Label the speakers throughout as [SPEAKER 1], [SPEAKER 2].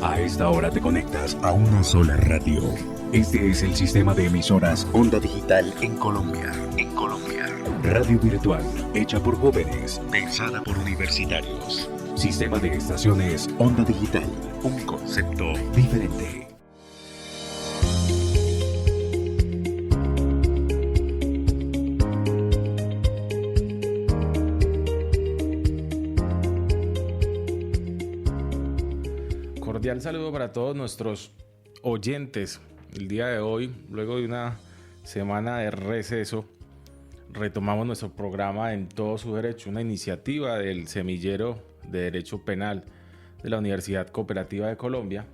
[SPEAKER 1] A esta hora te conectas a una sola radio. Este es el sistema de emisoras Onda Digital en Colombia. Radio virtual, hecha por jóvenes, pensada por universitarios. Sistema de estaciones Onda Digital, un concepto diferente.
[SPEAKER 2] Cordial saludo para todos nuestros oyentes. El día de hoy, luego de una semana de receso, retomamos nuestro programa En Todo Su Derecho, una iniciativa del Semillero de Derecho Penal de la Universidad Cooperativa de Colombia.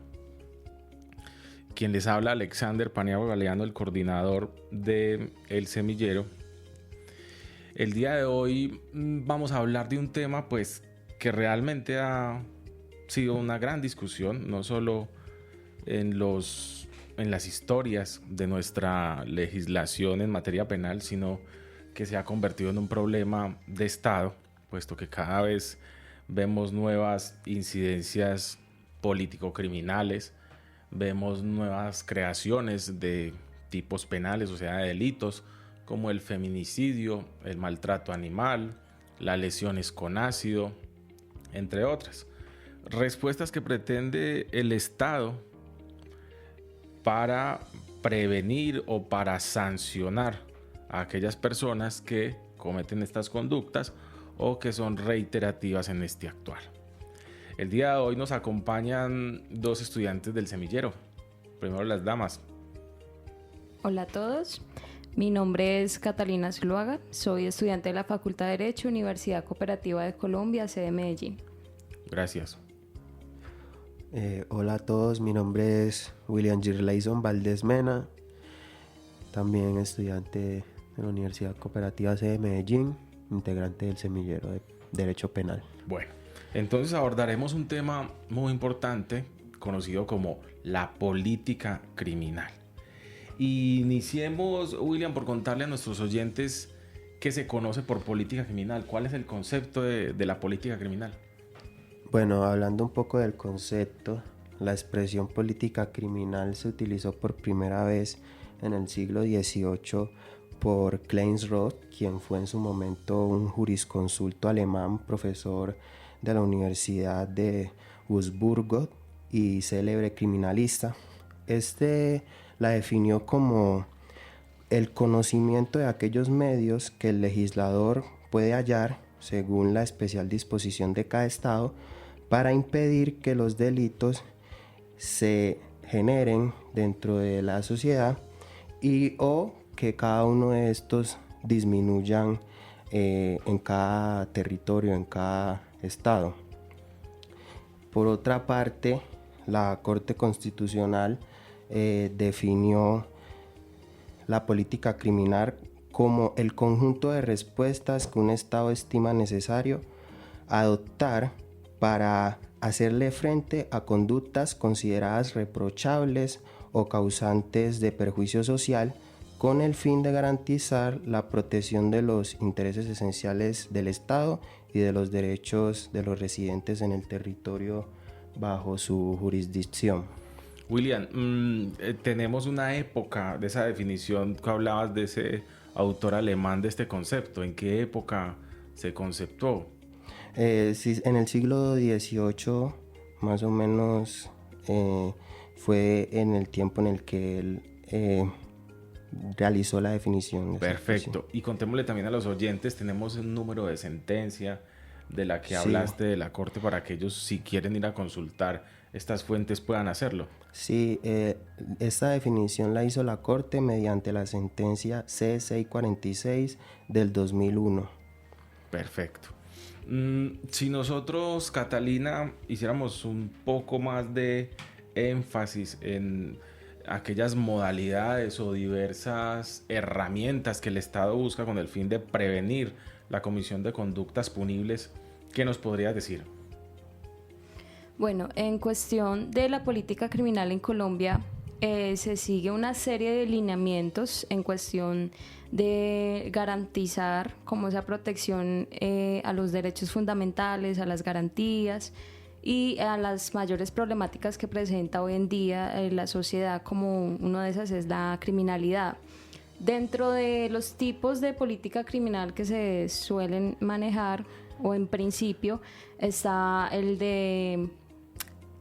[SPEAKER 2] Quien les habla, Alexander Paniagua Galeano, el coordinador del Semillero. El día de hoy vamos a hablar de un tema que realmente ha sido una gran discusión, no solo en las historias de nuestra legislación en materia penal, sino que se ha convertido en un problema de Estado, puesto que cada vez vemos nuevas incidencias político-criminales, vemos nuevas creaciones de tipos penales, o sea, de delitos, como el feminicidio, el maltrato animal, las lesiones con ácido, entre otras. Respuestas que pretende el Estado para prevenir o para sancionar a aquellas personas que cometen estas conductas o que son reiterativas en este actuar. El día de hoy nos acompañan dos estudiantes del Semillero. Primero las damas.
[SPEAKER 3] Hola a todos, mi nombre es Catalina Zuluaga, soy estudiante de la Facultad de Derecho, Universidad Cooperativa de Colombia, sede Medellín.
[SPEAKER 2] Gracias.
[SPEAKER 4] Hola a todos, mi nombre es William Girlayson Valdés Mena, también estudiante de la Universidad Cooperativa de Medellín, integrante del Semillero de Derecho Penal.
[SPEAKER 2] Bueno, entonces abordaremos un tema muy importante conocido como la política criminal. Iniciemos, William, por contarle a nuestros oyentes qué se conoce por política criminal. ¿Cuál es el concepto de la política criminal?
[SPEAKER 4] Bueno, hablando un poco del concepto, la expresión política criminal se utilizó por primera vez en el siglo XVIII por Clarence Roth, quien fue en su momento un jurisconsulto alemán, profesor de la Universidad de Wurzburgo y célebre criminalista. La definió como el conocimiento de aquellos medios que el legislador puede hallar, según la especial disposición de cada estado, para impedir que los delitos se generen dentro de la sociedad o que cada uno de estos disminuyan en cada territorio, en cada estado. Por otra parte, la Corte Constitucional definió la política criminal como el conjunto de respuestas que un Estado estima necesario adoptar para hacerle frente a conductas consideradas reprochables o causantes de perjuicio social, con el fin de garantizar la protección de los intereses esenciales del Estado y de los derechos de los residentes en el territorio bajo su jurisdicción.
[SPEAKER 2] William, tenemos una época de esa definición que hablabas de ese autor alemán de este concepto. ¿En qué época se conceptuó?
[SPEAKER 4] Sí, en el siglo XVIII, más o menos, fue en el tiempo en el que él realizó la definición.
[SPEAKER 2] Perfecto. Y contémosle también a los oyentes, tenemos un número de sentencia de la que hablaste de la Corte para que ellos, si quieren ir a consultar estas fuentes, puedan hacerlo.
[SPEAKER 4] Sí, esta definición la hizo la Corte mediante la sentencia C646 del 2001.
[SPEAKER 2] Perfecto. Si nosotros, Catalina, hiciéramos un poco más de énfasis en aquellas modalidades o diversas herramientas que el Estado busca con el fin de prevenir la comisión de conductas punibles, ¿qué nos podrías decir?
[SPEAKER 3] Bueno, en cuestión de la política criminal en Colombia, se sigue una serie de lineamientos en cuestión de garantizar como esa protección a los derechos fundamentales, a las garantías, y a las mayores problemáticas que presenta hoy en día la sociedad, como una de esas es la criminalidad. Dentro de los tipos de política criminal que se suelen manejar, o en principio, está el de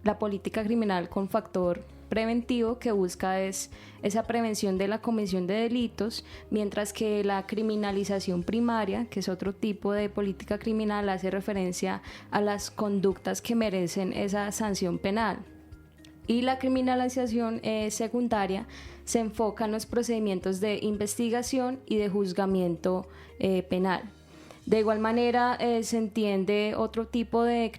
[SPEAKER 3] la política criminal con factor preventivo, que busca es esa prevención de la comisión de delitos, mientras que la criminalización primaria, que es otro tipo de política criminal, hace referencia a las conductas que merecen esa sanción penal. Y la criminalización secundaria se enfoca en los procedimientos de investigación y de juzgamiento penal. De igual manera, se entiende otro tipo de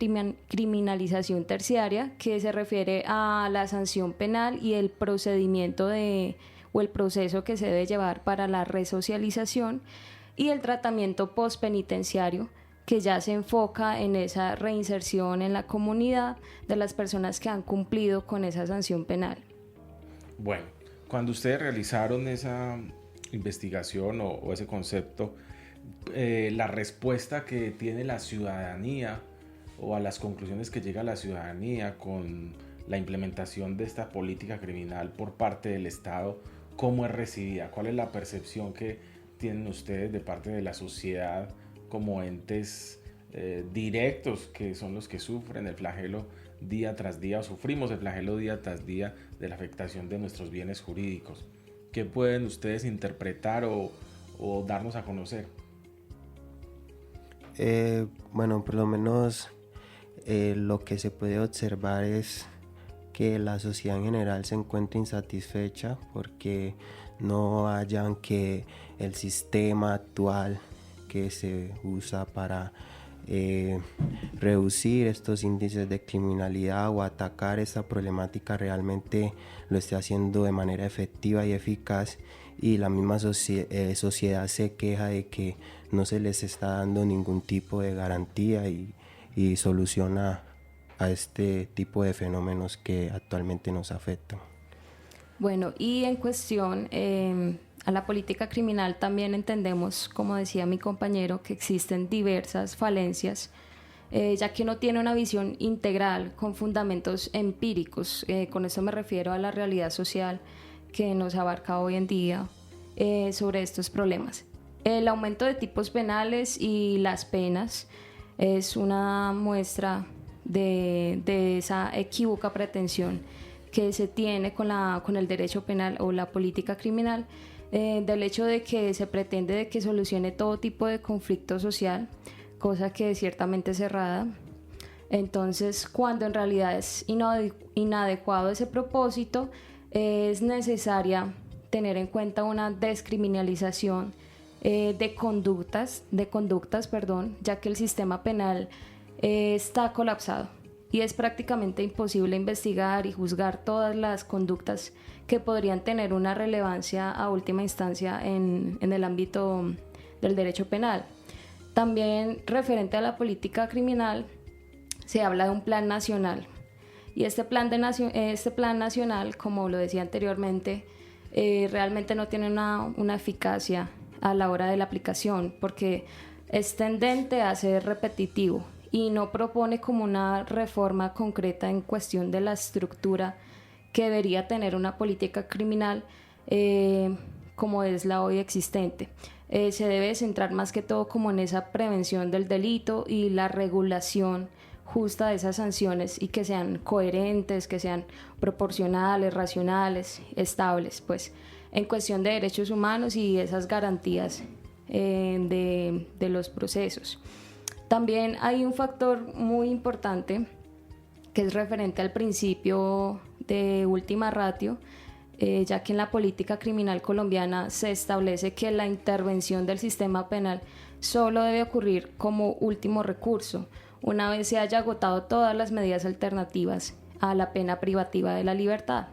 [SPEAKER 3] criminalización terciaria, que se refiere a la sanción penal y el procedimiento o el proceso que se debe llevar para la resocialización, y el tratamiento postpenitenciario, que ya se enfoca en esa reinserción en la comunidad de las personas que han cumplido con esa sanción penal.
[SPEAKER 2] Bueno, cuando ustedes realizaron esa investigación o ese concepto, la respuesta que tiene la ciudadanía o a las conclusiones que llega la ciudadanía con la implementación de esta política criminal por parte del Estado, ¿cómo es recibida? ¿Cuál es la percepción que tienen ustedes de parte de la sociedad como entes directos, que son los que sufren el flagelo día tras día, o sufrimos el flagelo día tras día de la afectación de nuestros bienes jurídicos? ¿Qué pueden ustedes interpretar o darnos a conocer?
[SPEAKER 4] Bueno, por lo menos lo que se puede observar es que la sociedad en general se encuentra insatisfecha porque no hallan que el sistema actual que se usa para reducir estos índices de criminalidad o atacar esta problemática realmente lo esté haciendo de manera efectiva y eficaz, y la misma sociedad se queja de que no se les está dando ningún tipo de garantía y solución a este tipo de fenómenos que actualmente nos afectan.
[SPEAKER 3] Bueno, y en cuestión a la política criminal también entendemos, como decía mi compañero, que existen diversas falencias, ya que no tiene una visión integral con fundamentos empíricos. Con esto me refiero a la realidad social que nos abarca hoy en día sobre estos problemas. El aumento de tipos penales y las penas es una muestra de esa equívoca pretensión que se tiene con el derecho penal o la política criminal, del hecho de que se pretende de que solucione todo tipo de conflicto social, cosa que es ciertamente cerrada. Entonces, cuando en realidad es inadecuado ese propósito, es necesaria tener en cuenta una descriminalización de conductas, ya que el sistema penal está colapsado y es prácticamente imposible investigar y juzgar todas las conductas que podrían tener una relevancia a última instancia en el ámbito del derecho penal. También, referente a la política criminal, se habla de un plan nacional. Y este plan nacional, como lo decía anteriormente, realmente no tiene una eficacia a la hora de la aplicación, porque es tendente a ser repetitivo y no propone como una reforma concreta en cuestión de la estructura que debería tener una política criminal como es la hoy existente. Se debe centrar más que todo como en esa prevención del delito y la regulación justa de esas sanciones, y que sean coherentes, que sean proporcionales, racionales, estables, pues en cuestión de derechos humanos y esas garantías de los procesos. También hay un factor muy importante que es referente al principio de última ratio, ya que en la política criminal colombiana se establece que la intervención del sistema penal solo debe ocurrir como último recurso, una vez se haya agotado todas las medidas alternativas a la pena privativa de la libertad.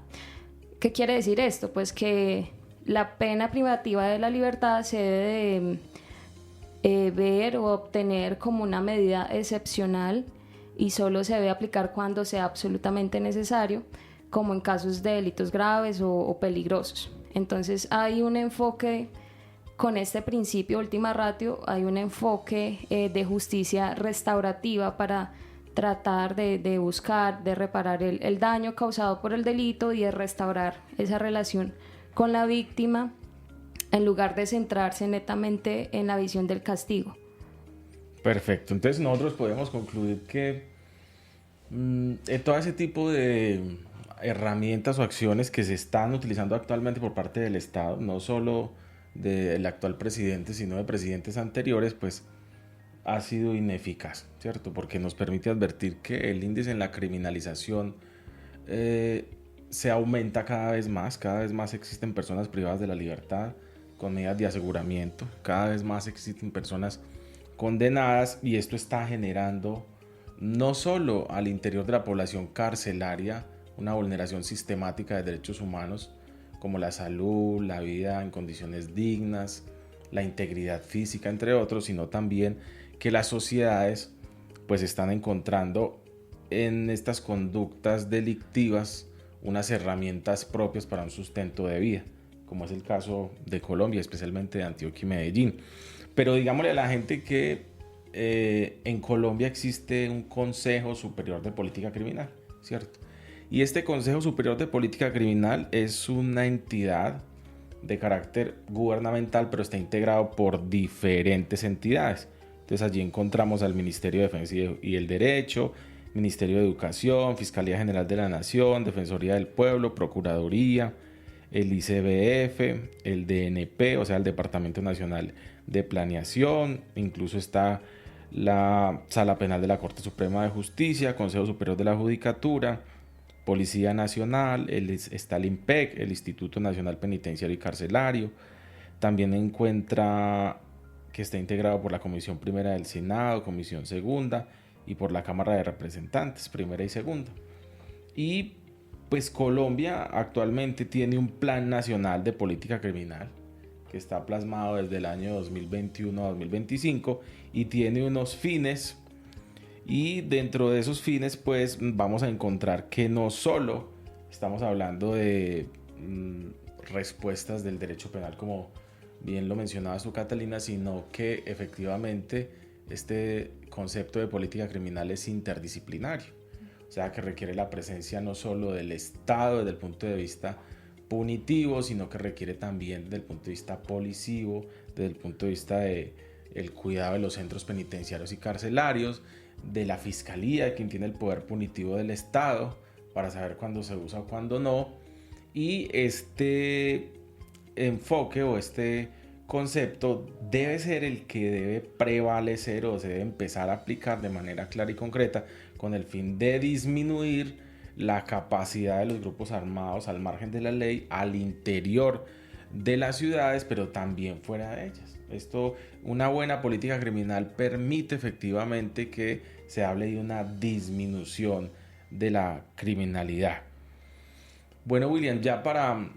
[SPEAKER 3] ¿Qué quiere decir esto? Pues que la pena privativa de la libertad se debe ver o obtener como una medida excepcional y solo se debe aplicar cuando sea absolutamente necesario, como en casos de delitos graves o peligrosos. Entonces hay un enfoque con este principio última ratio, hay un enfoque de justicia restaurativa para tratar de buscar, de reparar el daño causado por el delito y de restaurar esa relación con la víctima en lugar de centrarse netamente en la visión del castigo.
[SPEAKER 2] Perfecto, entonces nosotros podemos concluir que todo ese tipo de herramientas o acciones que se están utilizando actualmente por parte del Estado, no solo del actual presidente, sino de presidentes anteriores, pues ha sido ineficaz, ¿cierto? Porque nos permite advertir que el índice en la criminalización se aumenta cada vez más existen personas privadas de la libertad con medidas de aseguramiento, cada vez más existen personas condenadas y esto está generando no solo al interior de la población carcelaria una vulneración sistemática de derechos humanos como la salud, la vida en condiciones dignas, la integridad física, entre otros, sino también que las sociedades pues están encontrando en estas conductas delictivas unas herramientas propias para un sustento de vida, como es el caso de Colombia, especialmente de Antioquia y Medellín. Pero digámosle a la gente que en Colombia existe un Consejo Superior de Política Criminal, ¿cierto? Y este Consejo Superior de Política Criminal es una entidad de carácter gubernamental, pero está integrado por diferentes entidades. Entonces allí encontramos al Ministerio de Defensa y el Derecho, Ministerio de Educación, Fiscalía General de la Nación, Defensoría del Pueblo, Procuraduría, el ICBF, el DNP, o sea, el Departamento Nacional de Planeación, incluso está la Sala Penal de la Corte Suprema de Justicia, Consejo Superior de la Judicatura, Policía Nacional, está el IMPEC, el Instituto Nacional Penitenciario y Carcelario. También encuentra que está integrado por la Comisión Primera del Senado, Comisión Segunda y por la Cámara de Representantes, Primera y Segunda. Y pues Colombia actualmente tiene un Plan Nacional de Política Criminal que está plasmado desde el año 2021 a 2025 y tiene unos fines. Y dentro de esos fines pues vamos a encontrar que no solo estamos hablando de respuestas del derecho penal como bien lo mencionaba su Catalina, sino que efectivamente este concepto de política criminal es interdisciplinario, o sea que requiere la presencia no solo del Estado desde el punto de vista punitivo, sino que requiere también desde el punto de vista policivo, desde el punto de vista del cuidado de los centros penitenciarios y carcelarios, de la fiscalía, de quien tiene el poder punitivo del Estado, para saber cuándo se usa o cuándo no. Y este enfoque o este concepto debe ser el que debe prevalecer o se debe empezar a aplicar de manera clara y concreta con el fin de disminuir la capacidad de los grupos armados al margen de la ley al interior de las ciudades, pero también fuera de ellas. Una buena política criminal permite efectivamente que se hable de una disminución de la criminalidad. Bueno, William, ya para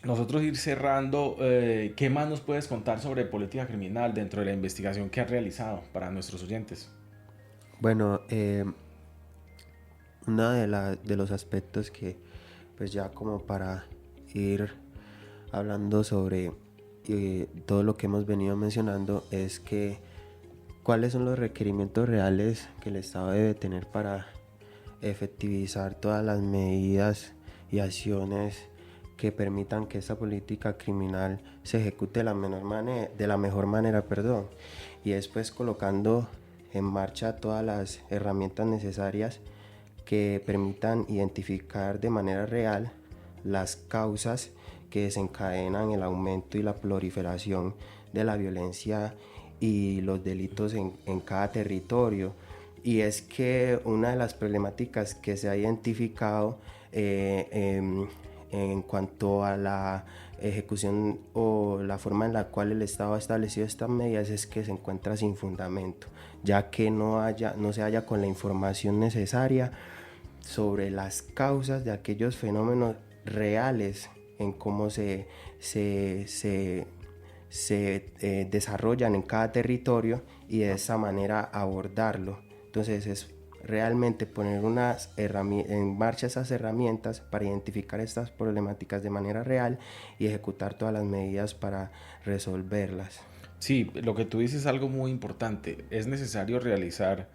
[SPEAKER 2] nosotros ir cerrando, ¿qué más nos puedes contar sobre política criminal dentro de la investigación que has realizado para nuestros oyentes?
[SPEAKER 4] Bueno, uno de los aspectos que pues ya como para ir hablando sobre todo lo que hemos venido mencionando es que cuáles son los requerimientos reales que el Estado debe tener para efectivizar todas las medidas y acciones que permitan que esta política criminal se ejecute de la mejor manera, y después colocando en marcha todas las herramientas necesarias que permitan identificar de manera real las causas que desencadenan el aumento y la proliferación de la violencia y los delitos en cada territorio. Y es que una de las problemáticas que se ha identificado en cuanto a la ejecución o la forma en la cual el Estado ha establecido estas medidas es que se encuentra sin fundamento, ya que no se halla con la información necesaria sobre las causas de aquellos fenómenos reales en cómo se desarrollan en cada territorio y de esa manera abordarlo. Entonces es realmente poner en marcha esas herramientas para identificar estas problemáticas de manera real y ejecutar todas las medidas para resolverlas.
[SPEAKER 2] Sí, lo que tú dices es algo muy importante. Es necesario realizar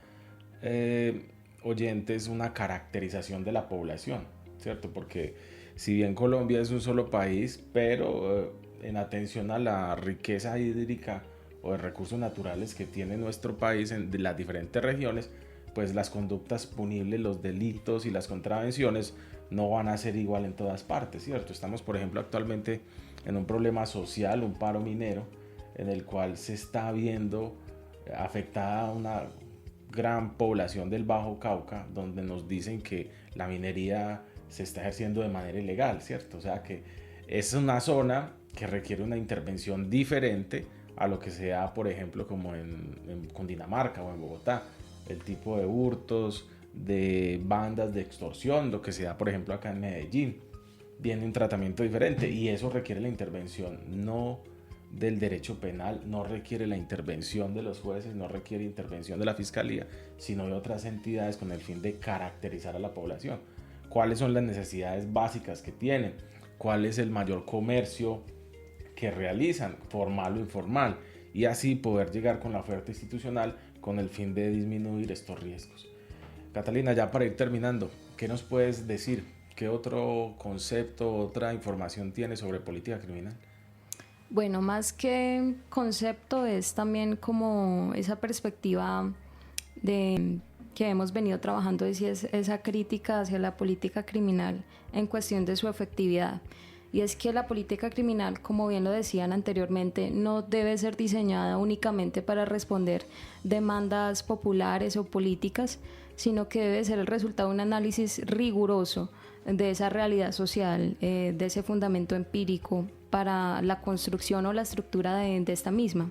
[SPEAKER 2] oyentes una caracterización de la población, ¿cierto? Porque si bien Colombia es un solo país, pero en atención a la riqueza hídrica o de recursos naturales que tiene nuestro país en las diferentes regiones, pues las conductas punibles, los delitos y las contravenciones no van a ser igual en todas partes, ¿cierto? Estamos, por ejemplo, actualmente en un problema social, un paro minero, en el cual se está viendo afectada una gran población del Bajo Cauca, donde nos dicen que la minería se está ejerciendo de manera ilegal, ¿cierto? O sea que es una zona que requiere una intervención diferente a lo que se da, por ejemplo, como en Cundinamarca o en Bogotá, el tipo de hurtos, de bandas de extorsión, lo que se da, por ejemplo, acá en Medellín, viene un tratamiento diferente y eso requiere la intervención no del derecho penal, no requiere la intervención de los jueces, no requiere intervención de la fiscalía, sino de otras entidades con el fin de caracterizar a la población. ¿Cuáles son las necesidades básicas que tienen? ¿Cuál es el mayor comercio que realizan, formal o informal? Y así poder llegar con la oferta institucional con el fin de disminuir estos riesgos. Catalina, ya para ir terminando, ¿qué nos puedes decir? ¿Qué otro concepto, otra información tienes sobre política criminal?
[SPEAKER 3] Bueno, más que concepto es también como esa perspectiva de que hemos venido trabajando, es esa crítica hacia la política criminal en cuestión de su efectividad. Y es que la política criminal, como bien lo decían anteriormente, no debe ser diseñada únicamente para responder demandas populares o políticas, sino que debe ser el resultado de un análisis riguroso de esa realidad social, de ese fundamento empírico para la construcción o la estructura de esta misma,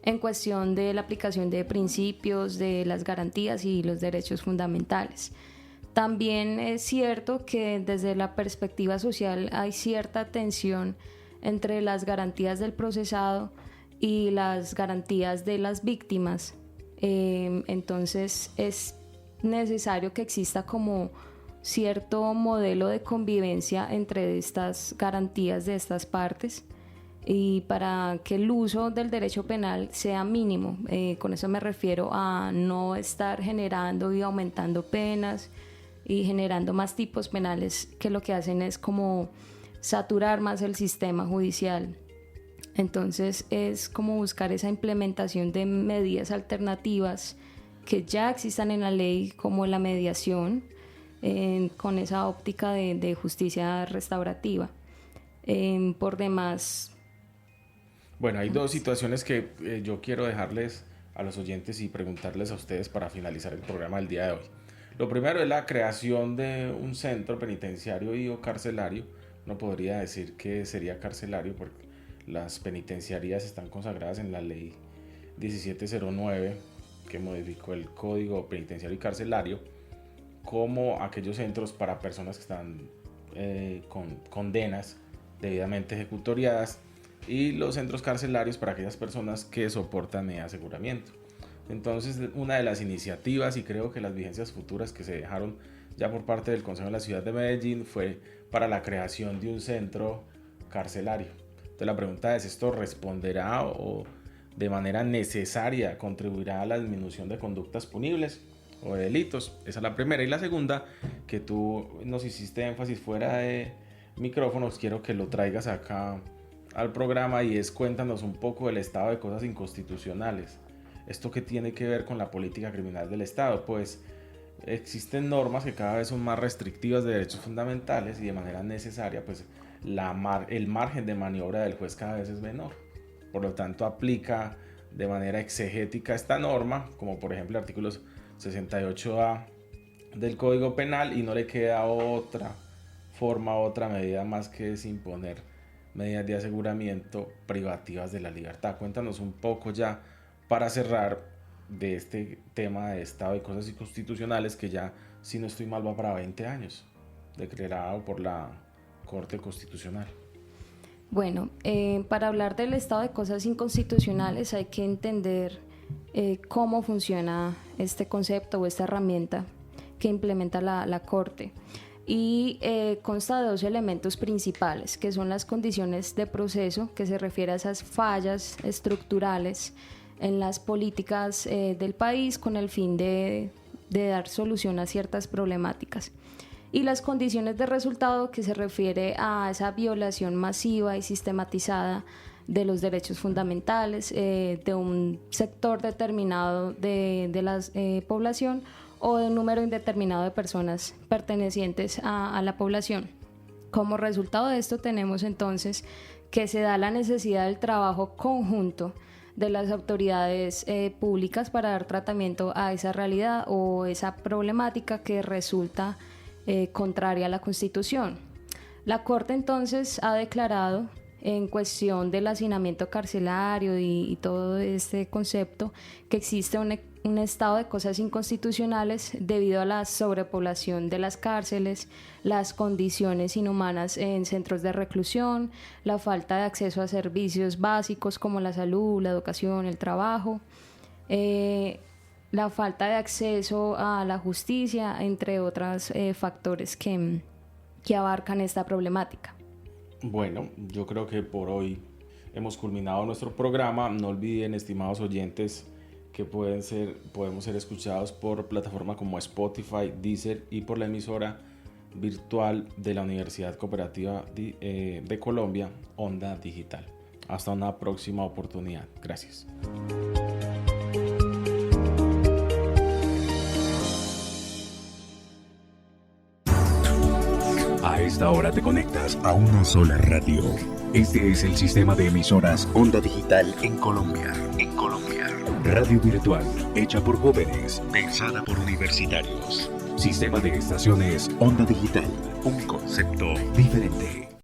[SPEAKER 3] en cuestión de la aplicación de principios, de las garantías y los derechos fundamentales. También es cierto que desde la perspectiva social hay cierta tensión entre las garantías del procesado y las garantías de las víctimas. Entonces es necesario que exista como cierto modelo de convivencia entre estas garantías de estas partes y para que el uso del derecho penal sea mínimo. Con eso me refiero a no estar generando y aumentando penas y generando más tipos penales que lo que hacen es como saturar más el sistema judicial. Entonces es como buscar esa implementación de medidas alternativas que ya existan en la ley, como la mediación, con esa óptica de justicia restaurativa. Por demás...
[SPEAKER 2] Bueno, hay dos situaciones que yo quiero dejarles a los oyentes y preguntarles a ustedes para finalizar el programa del día de hoy. Lo primero es la creación de un centro penitenciario y o carcelario. No podría decir que sería carcelario porque las penitenciarías están consagradas en la ley 1709 que modificó el Código Penitenciario y Carcelario como aquellos centros para personas que están con condenas debidamente ejecutoriadas y los centros carcelarios para aquellas personas que soportan aseguramiento. Entonces, una de las iniciativas y creo que las vigencias futuras que se dejaron ya por parte del Consejo de la Ciudad de Medellín fue para la creación de un centro carcelario. Entonces la pregunta es, ¿esto responderá o de manera necesaria contribuirá a la disminución de conductas punibles o de delitos? Esa es la primera. Y la segunda, que tú nos hiciste énfasis fuera de micrófonos, quiero que lo traigas acá al programa y es cuéntanos un poco del estado de cosas inconstitucionales. ¿Esto qué tiene que ver con la política criminal del Estado? Pues existen normas que cada vez son más restrictivas de derechos fundamentales y de manera necesaria, pues el margen de maniobra del juez cada vez es menor. Por lo tanto, aplica de manera exegética esta norma, como por ejemplo el artículo 68A del Código Penal, y no le queda otra forma, otra medida más que es imponer medidas de aseguramiento privativas de la libertad. Cuéntanos un poco ya para cerrar de este tema de estado de cosas inconstitucionales que ya, si no estoy mal, va para 20 años, declarado por la Corte Constitucional.
[SPEAKER 3] Bueno, para hablar del estado de cosas inconstitucionales hay que entender cómo funciona este concepto o esta herramienta que implementa la Corte. Y consta de dos elementos principales, que son las condiciones de proceso, que se refiere a esas fallas estructurales en las políticas del país con el fin de de dar solución a ciertas problemáticas. Y las condiciones de resultado, que se refiere a esa violación masiva y sistematizada de los derechos fundamentales de un sector determinado de la población o de un número indeterminado de personas pertenecientes a la población. Como resultado de esto tenemos entonces que se da la necesidad del trabajo conjunto de las autoridades públicas para dar tratamiento a esa realidad o esa problemática que resulta contraria a la Constitución. La Corte entonces ha declarado, en cuestión del hacinamiento carcelario y todo este concepto, que existe un estado de cosas inconstitucionales debido a la sobrepoblación de las cárceles, las condiciones inhumanas en centros de reclusión, la falta de acceso a servicios básicos como la salud, la educación, el trabajo, la falta de acceso a la justicia, entre otros factores que abarcan esta problemática.
[SPEAKER 2] Bueno, yo creo que por hoy hemos culminado nuestro programa. No olviden, estimados oyentes, que podemos ser escuchados por plataformas como Spotify, Deezer y por la emisora virtual de la Universidad Cooperativa de Colombia, Onda Digital. Hasta una próxima oportunidad. Gracias.
[SPEAKER 1] A esta hora te conectas a una sola radio. Este es el sistema de emisoras Onda Digital en Colombia. Radio virtual, hecha por jóvenes, pensada por universitarios. Sistema de estaciones Onda Digital, un concepto diferente.